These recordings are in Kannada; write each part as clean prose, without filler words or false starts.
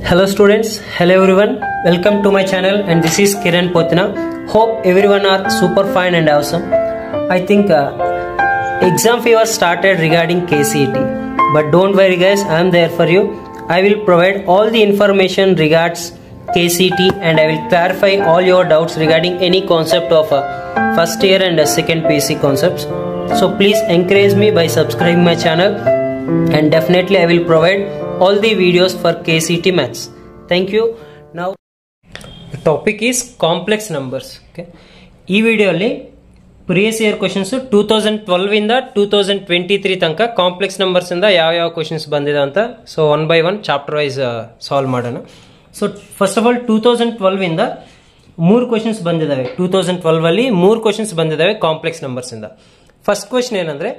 Hello students, hello everyone, welcome to my channel and this is Kiran Potina. Hope everyone are super fine and awesome. I think exam fever started regarding KCET, but don't worry guys, I am there for you. I will provide all the information regards KCET and I will clarify all your doubts regarding any concept of first year and second PC concepts. So please encourage me by subscribing my channel and definitely I will provide all the videos for KCET maths. Thank you. Now the topic is complex numbers. Okay, ಈ ವಿಡಿಯೋಲಿ ಪ್ರೀವಿಯಸ್ ಇಯರ್ ಕ್ವೆಶ್ಚನ್ಸ್ 2012 ಇಂದ 2023 ತನಕ ಕಾಂಪ್ಲೆಕ್ಸ್ ನಂಬರ್ಸ್ ಇಂದ ಯಾವ ಕ್ವೆಶ್ಚನ್ಸ್ ಬಂದಿದೆ ಅಂತ so one by one chapter wise solve ಮಾಡೋಣ. ಸೊ ಫಸ್ಟ್ ಆಫ್ ಆಲ್ 2012 ಇಂದ ಮೂರು ಕ್ವೆಶ್ಚನ್ಸ್ ಬಂದಿದ್ದಾವೆ. 2012 ಅಲ್ಲಿ ಮೂರು ಕ್ವೆಶ್ಚನ್ಸ್ ಬಂದಿದ್ದಾವೆ ಕಾಂಪ್ಲೆಕ್ಸ್ ನಂಬರ್ಸ್ ಇಂದ. ಫಸ್ಟ್ ಕ್ವೆಶ್ಚನ್ ಏನಂದ್ರೆ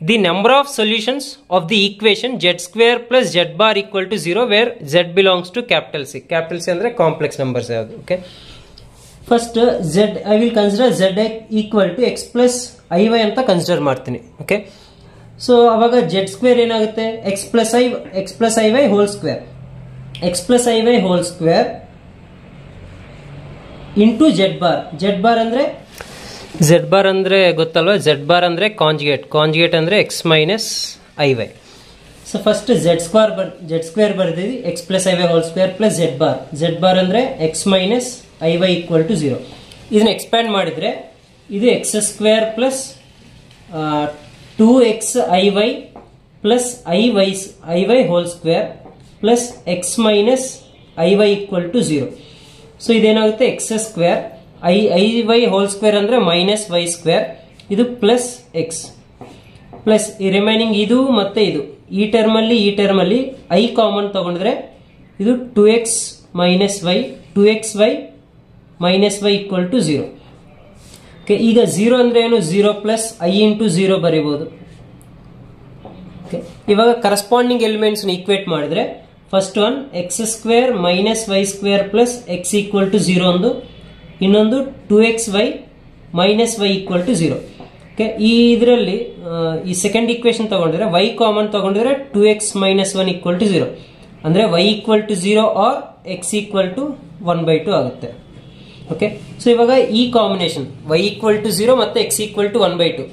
the number of solutions of the equation z square plus z bar equal to 0 where z belongs to capital C. Capital C ಅಂದ್ರೆ complex numbers ಯಾವುದು. Okay, first z I will consider z equal to x plus iy ಅಂತ ಕನ್ಸಿಡರ್ ಮಾಡ್ತೀನಿ. ಓಕೆ, ಸೊ ಅವಾಗ z ಸ್ಕ್ವೇರ್ ಏನಾಗುತ್ತೆ x plus iy whole square, x plus iy whole square into z bar ಅಂದ್ರೆ z ಬಾರ್ ಅಂದ್ರೆ ಗೊತ್ತಲ್ವಾ, z ಬಾರ್ ಅಂದ್ರೆ ಕಾಂಜುಗೇಟ್ ಅಂದ್ರೆ x minus iy. So first z square ಬರ್ದಿದ್ವಿ, x plus iy whole square plus z bar ಅಂದ್ರೆ x minus iy equal to 0. ಇದನ್ನ ಎಕ್ಸ್ಪ್ಯಾಂಡ್ ಮಾಡಿದ್ರೆ ಇದು x square plus 2x iy plus iy whole square plus x minus iy equal to 0. So ಇದೇನಾಗುತ್ತೆ x square iy whole square ಅಂದ್ರೆ ಮೈನಸ್ y ಸ್ಕ್ವೇರ್, ಇದು ಪ್ಲಸ್ ಎಕ್ಸ್ ಪ್ಲಸ್ ಈ ರಿಮೈನಿಂಗ್ ಇದು ಮತ್ತೆ ಇದು ಈ ಟರ್ಮ್ ಅಲ್ಲಿ i ಕಾಮನ್ ತಗೊಂಡ್ರೆ ಇದು 2x minus y 2xy minus y equal to 0. Okay, ಈಗ 0 ಅಂದ್ರೆ ಏನು, 0 ಪ್ಲಸ್ i ಇಂಟು 0 ಬರೀಬಹುದು. ಓಕೆ, ಇವಾಗ ಕರೆಸ್ಪಾಂಡಿಂಗ್ ಎಲಿಮೆಂಟ್ಸ್ ಈಕ್ವೇಟ್ ಮಾಡಿದ್ರೆ first one x square minus y square plus x equal to 0 ಒಂದು, ಇನ್ನೊಂದು 2xy minus y equal to 0. Okay, ಈ ಇದರಲ್ಲಿ ಈ ಸೆಕೆಂಡ್ ಈಕ್ವೇಶನ್ ತಗೊಂಡ್ರೆ y ಕಾಮನ್ ತಗೊಂಡ್ರೆ 2x ಮೈನಸ್ 1 ಈಕ್ವಲ್ ಟು 0 ಅಂದ್ರೆ y equal to 0 or x equal to 1/2 ಆಗುತ್ತೆ. ಓಕೆ, ಸೊ ಇವಾಗ ಈ ಕಾಂಬಿನೇಷನ್ y ಈಕ್ವಲ್ ಟು 0 ಮತ್ತೆ x ಈಕ್ವಲ್ ಟು 1/2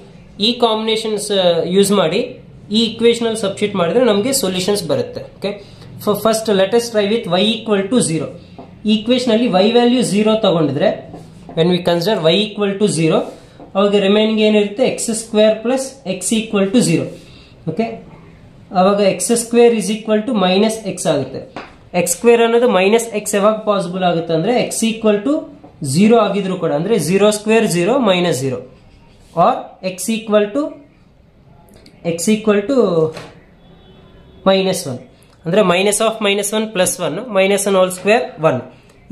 ಈ ಕಾಂಬಿನೇಷನ್ಸ್ ಯೂಸ್ ಮಾಡಿ ಈ ಈಕ್ವೇಶನ್ ಅಲ್ಲಿ ಸಬ್ಸ್ಟಿಟ್ಯೂಟ್ ಮಾಡಿದ್ರೆ ನಮಗೆ ಸೊಲ್ಯೂಷನ್ಸ್ ಬರುತ್ತೆ. Okay, first let us try with y equal to 0. Equation ಅಲ್ಲಿ y ವ್ಯಾಲ್ಯೂ 0 ತಗೊಂಡಿದ್ರೆ when we consider y equal to 0 ಅವಾಗ ರಿಮೈನಿಂಗ್ ಏನಿರುತ್ತೆ x square plus x equal to 0. Okay, ಅವಾಗ x square is equal to minus x ಆಗುತ್ತೆ. x ಸ್ಕ್ವೇರ್ ಅನ್ನೋದು ಮೈನಸ್ x ಯಾವಾಗ ಪಾಸಿಬಲ್ ಆಗುತ್ತೆ ಅಂದ್ರೆ x ಈಕ್ವಲ್ ಟು 0 ಆಗಿದ್ರು ಕೂಡ, ಅಂದ್ರೆ 0 square 0 minus 0 or x equal to minus 1 ಅಂದ್ರೆ minus of minus 1 plus 1 minus 1 whole square 1.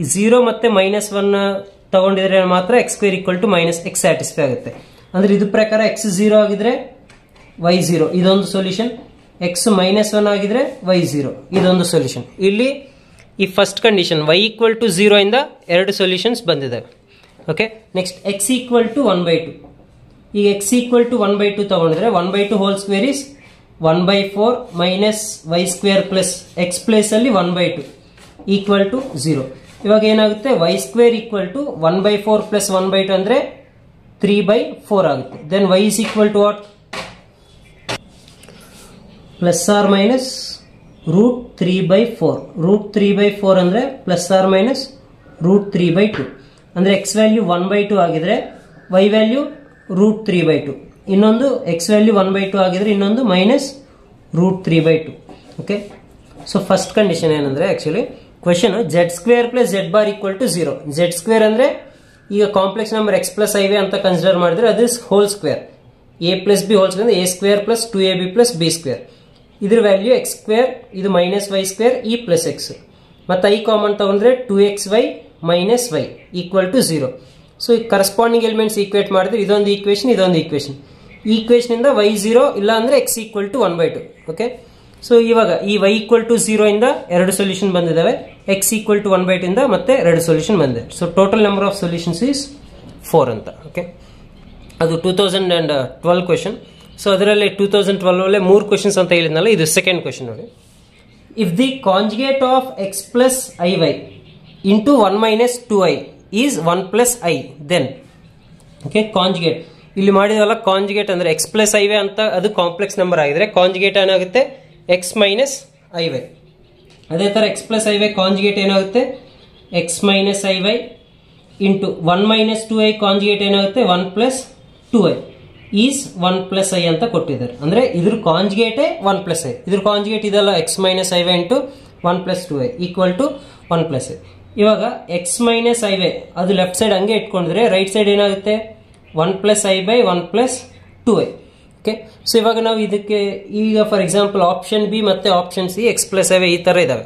ಈ 0 ಮತ್ತೆ ಮೈನಸ್ 1 ತಗೊಂಡಿದ್ರೆ ಮಾತ್ರ x square equal to minus x satisfy ಆಗುತ್ತೆ. ಅಂದ್ರೆ ಇದು ಪ್ರಕಾರ x 0 ಆಗಿದ್ರೆ y 0 ಇದೊಂದು ಸೊಲ್ಯೂಷನ್, x ಮೈನಸ್ 1 ಆಗಿದ್ರೆ y 0 ಇದೊಂದು ಸೊಲ್ಯೂಷನ್. ಇಲ್ಲಿ ಈ first condition y equal to 0 ಇಂದ ಎರಡು ಸೊಲ್ಯೂಷನ್ಸ್ ಬಂದಿದ್ದಾವೆ. Okay, next x equal to 1/2. ಈಗ x ಈಕ್ವಲ್ ಟು 1/2 ತಗೊಂಡಿದ್ರೆ 1/2 whole square is 1/4 minus y square plus x place ಅಲ್ಲಿ 1/2 ಈಕ್ವಲ್ ಟು 0. ಇವಾಗ ಏನಾಗುತ್ತೆ y square equal to 1/4 plus 1/2 ಅಂದ್ರೆ 3/4 ಆಗುತ್ತೆ. Then y is equal to what, plus or minus root 3/4. Root 3/4 ಅಂದ್ರೆ ಪ್ಲಸ್ ಆರ್ ಮೈನಸ್ ರೂಟ್ 3/2 ಅಂದ್ರೆ x ವ್ಯಾಲ್ಯೂ 1/2 ಆಗಿದ್ರೆ y ವ್ಯಾಲ್ಯೂ ರೂಟ್ 3/2, ಇನ್ನೊಂದು x ವ್ಯಾಲ್ಯೂ 1/2 ಆಗಿದ್ರೆ ಇನ್ನೊಂದು minus root 3/2. Okay, so first condition ಏನಂದ್ರೆ actually question z square plus z bar equal to 0. z square ಅಂದ್ರೆ ಈಗ complex number x plus iy ಅಂತ ಕನ್ಸಿಡರ್ ಮಾಡಿದ್ರೆ ಅದು whole square, a plus b whole square a square plus 2ab plus b square. ಇದ್ರ ವ್ಯಾಲ್ಯೂ x ಸ್ಕ್ವೇರ್, ಇದು minus y square e plus x ಮತ್ತೆ i ಕಾಮನ್ ತಗೊಂಡ್ರೆ 2xy minus y equal to 0. So ಈ ಕರೆಸ್ಪಾಂಡಿಂಗ್ ಎಲಿಮೆಂಟ್ಸ್ ಈಕ್ವೇಟ್ ಮಾಡಿದ್ರೆ ಇದೊಂದು ಈಕ್ವೇಶನ್ ಇದೊಂದು ಈಕ್ವೇಶನ್. ಈ ಈಕ್ವೇಶನ್ ಇಂದ y 0 ಇಲ್ಲ ಅಂದ್ರೆ x equal to 1/2. Okay, so ಇವಾಗ ಈ y ಈಕ್ವಲ್ ಟು 0 ಇಂದ ಎರಡು ಸೊಲ್ಯೂಷನ್ ಬಂದಿದ್ದಾವೆ, x ಈಕ್ವಲ್ ಟು 1/2 ಇಂದ ಮತ್ತೆ ಎರಡು ಸೊಲ್ಯೂಷನ್ ಬಂದಿದೆ. So total number of solutions is 4 ಅಂತ. ಓಕೆ, ಅದು 2012 ಕ್ವೆಶ್ಚನ್. ಸೊ ಅದರಲ್ಲಿ 2012 ಮೂರು ಕ್ವೆಶ್ಚನ್ಸ್ ಅಂತ ಹೇಳಿದ್ನಲ್ಲ, ಇದು ಸೆಕೆಂಡ್ ಕ್ವೆಶ್ಚನ್ ನೋಡಿ. if the conjugate of x plus iy into 1 minus 2i is 1 plus i, then okay, conjugate ಇಲ್ಲಿ ಮಾಡಿದವಲ್ಲ, ಕಾಂಜುಗೇಟ್ ಅಂದ್ರೆ x plus iy ಅಂತ ಅದು ಕಾಂಪ್ಲೆಕ್ಸ್ ನಂಬರ್ ಆಗಿದ್ರೆ ಕಾಂಜುಗೇಟ್ ಏನಾಗುತ್ತೆ x minus iy. ಅದೇ ತರ x plus iy ಕಾಂಜುಗೇಟ್ ಏನಾಗುತ್ತೆ x minus iy into 1 minus 2i conjugate ಏನಾಗುತ್ತೆ 1 plus 2i is 1 plus i ಅಂತ ಕೊಟ್ಟಿದ್ದಾರೆ. ಅಂದ್ರೆ ಇದ್ರ ಕಾಂಜುಗೇಟೇ 1 plus i, ಇದ್ರ ಕಾಂಜುಗೇಟ್ ಇದಲ್ಲ x minus iy into 1 plus 2i equal to 1 plus i. ಇವಾಗ x minus iy ಅದು ಲೆಫ್ಟ್ ಸೈಡ್ ಹಂಗೆ ಇಟ್ಕೊಂಡಿದ್ರೆ ರೈಟ್ ಸೈಡ್ ಏನಾಗುತ್ತೆ 1 plus i by 1 plus 2i. Okay, so ಇವಾಗ ನಾವು ಇದಕ್ಕೆ ಈಗ ಫಾರ್ ಎಕ್ಸಾಂಪಲ್ ಆಪ್ಷನ್ ಬಿ ಮತ್ತೆ option C x plus iy ಈ ತರ ಇದಾವೆ.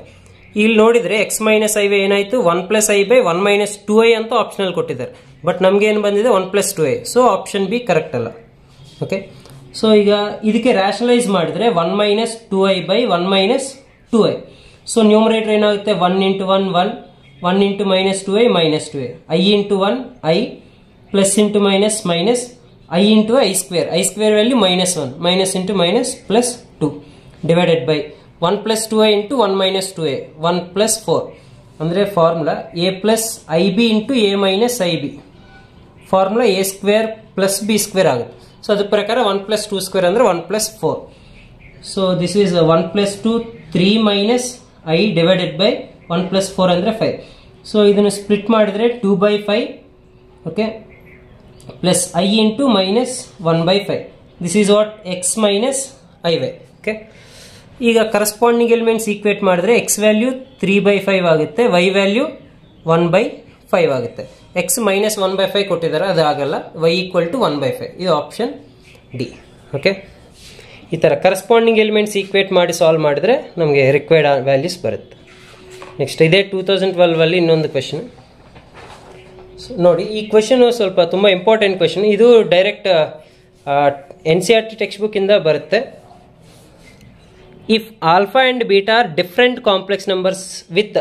ಇಲ್ಲಿ ನೋಡಿದ್ರೆ x minus iy ಏನಾಯ್ತು 1 plus i by 1 minus 2i ಅಂತ ಆಪ್ಷನಲ್ ಕೊಟ್ಟಿದ್ದಾರೆ. ಬಟ್ ನಮ್ಗೆ ಏನು ಬಂದಿದೆ 1 plus 2i, so option B correct ಅಲ್ಲ. ಓಕೆ, ಸೊ ಈಗ ಇದಕ್ಕೆ ರ್ಯಾಷನಲೈಸ್ ಮಾಡಿದ್ರೆ 1 minus 2i by 1 minus 2i. So numerator ಏನಾಗುತ್ತೆ 1 into 1 1, 1 into minus 2i minus 2i, I into 1 I, plus into minus minus, I into I square value minus 1, minus into minus plus 2 divided by 1 plus 2i into 1 minus 2i, 1 plus 4. ಅಂದರೆ formula a plus ib into a minus ib, formula a square plus b square ಆಗುತ್ತೆ. ಸೊ ಅದ್ರ ಪ್ರಕಾರ 1 plus 2 square ಅಂದರೆ 1 plus 4. So this is 1 plus 2 3 minus i divided by 1 plus 4 ಅಂದರೆ 5. ಸೊ ಇದನ್ನು ಸ್ಪ್ಲಿಟ್ ಮಾಡಿದ್ರೆ 2 by 5, okay, plus i into minus 1 by 5. This is what x minus iy. Okay, ಈಗ ಕರೆಸ್ಪಾಂಡಿಂಗ್ ಎಲಿಮೆಂಟ್ಸ್ ಈಕ್ವೇಟ್ ಮಾಡಿದ್ರೆ x ವ್ಯಾಲ್ಯೂ 3 by 5 ಆಗುತ್ತೆ, y ವ್ಯಾಲ್ಯೂ 1 by 5 ಆಗುತ್ತೆ. x minus 1 by 5 ಕೊಟ್ಟಿದ್ದಾರೆ, ಅದು ಆಗಲ್ಲ. y equal to 1 by 5, ಇದು ಆಪ್ಷನ್ ಡಿ. ಓಕೆ, ಈ ಥರ ಕರೆಸ್ಪಾಂಡಿಂಗ್ ಎಲಿಮೆಂಟ್ಸ್ ಈಕ್ವೇಟ್ ಮಾಡಿ ಸಾಲ್ವ್ ಮಾಡಿದ್ರೆ ನಮಗೆ ರಿಕ್ವೈರ್ಡ್ ವ್ಯಾಲ್ಯೂಸ್ ಬರುತ್ತೆ. ನೆಕ್ಸ್ಟ್ ಇದೇ 2012 ಇನ್ನೊಂದು ಕ್ವೆಶನ್ ನೋಡಿ. ಈ ಕ್ವೆಶನ್ ಸ್ವಲ್ಪ ತುಂಬ ಇಂಪಾರ್ಟೆಂಟ್ ಕ್ವೆಶನ್. ಇದು ಡೈರೆಕ್ಟ್ NCERT ಟೆಕ್ಸ್ಟ್ ಬುಕ್ ಇಂದ ಬರುತ್ತೆ. If alpha and beta are different complex numbers with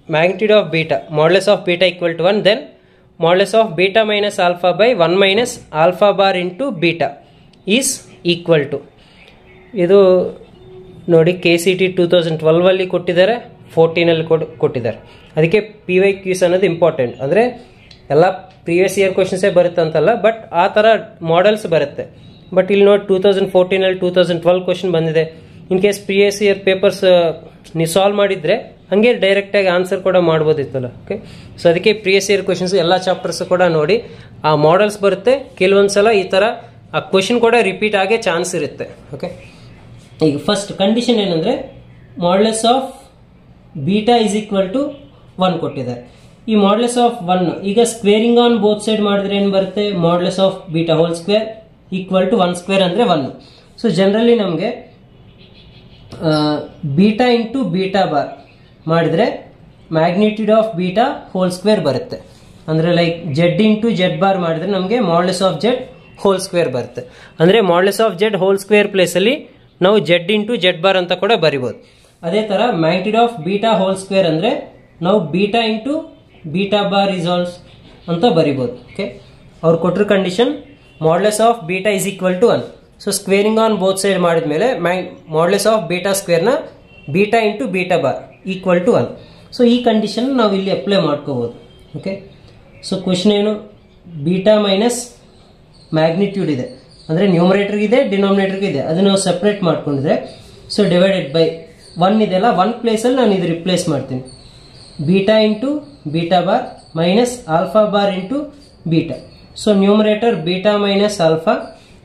magnitude of beta, modulus of beta equal to 1, then modulus of beta minus alpha by 1 minus alpha bar into beta is equal to. ಇದು ನೋಡಿ KCT 2012 ಅಲ್ಲಿ ಕೊಟ್ಟಿದ್ದಾರೆ, 14 ಅಲ್ಲಿ ಕೊಟ್ಟಿದ್ದಾರೆ. ಅದಕ್ಕೆ PYQs ಅನ್ನೋದು ಇಂಪಾರ್ಟೆಂಟ್. ಅಂದರೆ ಎಲ್ಲ ಪ್ರೀವಿಯಸ್ ಇಯರ್ ಕ್ವಶನ್ಸೇ ಬರುತ್ತೆ ಅಂತಲ್ಲ, ಬಟ್ ಆ ಥರ ಮಾಡೆಲ್ಸ್ ಬರುತ್ತೆ. ಬಟ್ ಇಲ್ಲಿ ನೋಡಿ 2014 ಅಲ್ಲಿ 2012 ಕ್ವಶನ್ ಬಂದಿದೆ. In case previous year papers ನೀವು ಸಾಲ್ವ್ ಮಾಡಿದ್ರೆ ಹಂಗೆ ಡೈರೆಕ್ಟಾಗಿ ಆನ್ಸರ್ ಕೂಡ ಮಾಡ್ಬೋದಿತ್ತಲ್ಲ. ಓಕೆ, ಸೊ ಅದಕ್ಕೆ ಪ್ರೀವಿಯಸ್ ಇಯರ್ ಕ್ವಶನ್ಸ್ ಎಲ್ಲ ಚಾಪ್ಟರ್ಸ್ ಕೂಡ ನೋಡಿ ಆ ಮಾಡೆಲ್ಸ್ ಬರುತ್ತೆ. ಕೆಲವೊಂದ್ಸಲ ಈ ಥರ ಆ ಕ್ವಶನ್ ಕೂಡ ರಿಪೀಟ್ ಆಗೇ ಚಾನ್ಸ್ ಇರುತ್ತೆ. ಓಕೆ, ಈಗ ಫಸ್ಟ್ ಕಂಡೀಷನ್ ಏನಂದರೆ modulus of beta is equal to 1 ಕೊಟ್ಟಿದ್ದಾರೆ. ಈ ಮಾಡ್ಯುಲಸ್ ಆಫ್ 1 ಈಗ ಸ್ಕ್ವೇರಿಂಗ್ ಆನ್ ಬೋತ್ ಸೈಡ್ ಮಾಡಿದ್ರೆ ಏನು ಬರುತ್ತೆ, modulus of beta whole square equal to 1 square ಅಂದರೆ 1. ಸೊ ಜನರಲಿ ನಮಗೆ ಬೀಟಾ ಇಂಟು ಬೀಟಾ ಬಾರ್ ಮಾಡಿದ್ರೆ magnitude of beta whole square ಬರುತ್ತೆ. ಅಂದರೆ like z into z bar ಮಾಡಿದ್ರೆ ನಮಗೆ modulus of z whole square ಬರುತ್ತೆ. ಅಂದರೆ modulus of z whole square ಪ್ಲೇಸಲ್ಲಿ ನಾವು ಜೆಡ್ ಇಂಟು ಜೆಡ್ ಬಾರ್ ಅಂತ ಕೂಡ ಬರಿಬೋದು. ಅದೇ ಥರ magnitude of beta whole square ಅಂದರೆ ನಾವು beta into beta bar equals ಅಂತ ಬರಿಬೋದು. ಓಕೆ, ಅವ್ರು ಕೊಟ್ಟರು condition modulus of beta is equal to 1. So squaring on both side ಮಾಡಿದ್ಮೇಲೆ ಮಾಡ್ಯುಲಸ್ ಆಫ್ ಬೀಟಾ ಸ್ಕ್ವೇರ್ನ beta into beta bar equal to 1. So ಈ ಕಂಡೀಷನ್ ನಾವು ಇಲ್ಲಿ ಅಪ್ಲೈ ಮಾಡ್ಕೋಬೋದು. ಓಕೆ, ಸೊ ಕ್ವಶನ್ ಏನು, ಬೀಟಾ ಮೈನಸ್ ಮ್ಯಾಗ್ನಿಟ್ಯೂಡ್ ಇದೆ, ಅಂದರೆ ನ್ಯೂಮರೇಟರ್ಗೆ ಇದೆ ಡಿನಾಮಿನೇಟರ್ಗೆ ಇದೆ, ಅದನ್ನು ನಾವು ಸಪ್ರೇಟ್ ಮಾಡ್ಕೊಂಡಿದ್ರೆ ಸೊ ಡಿವೈಡೆಡ್ ಬೈ 1 ಇದೆಲ್ಲ 1 ಪ್ಲೇಸಲ್ಲಿ ನಾನು ಇದು ರಿಪ್ಲೇಸ್ ಮಾಡ್ತೀನಿ. Beta into beta bar minus alpha bar into beta. So numerator beta minus alpha.